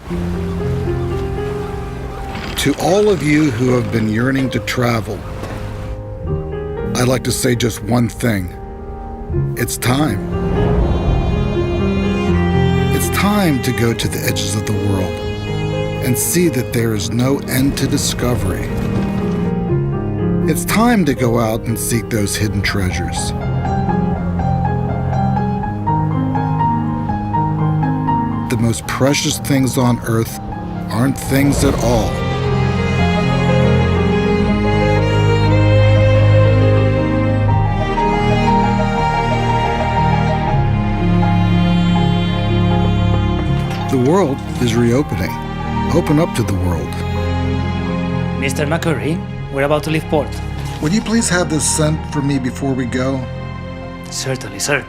To all of you who have been yearning to travel, I'd like to say just one thing. It's time. It's time to go to the edges of the world and see that there is no end to discovery. It's time to go out and seek those hidden treasures. The most precious things on earth aren't things at all. The world is reopening. Open up to the world. Mr. McCurry, we're about to leave port. Would you please have this sent for me before we go? Certainly, sir.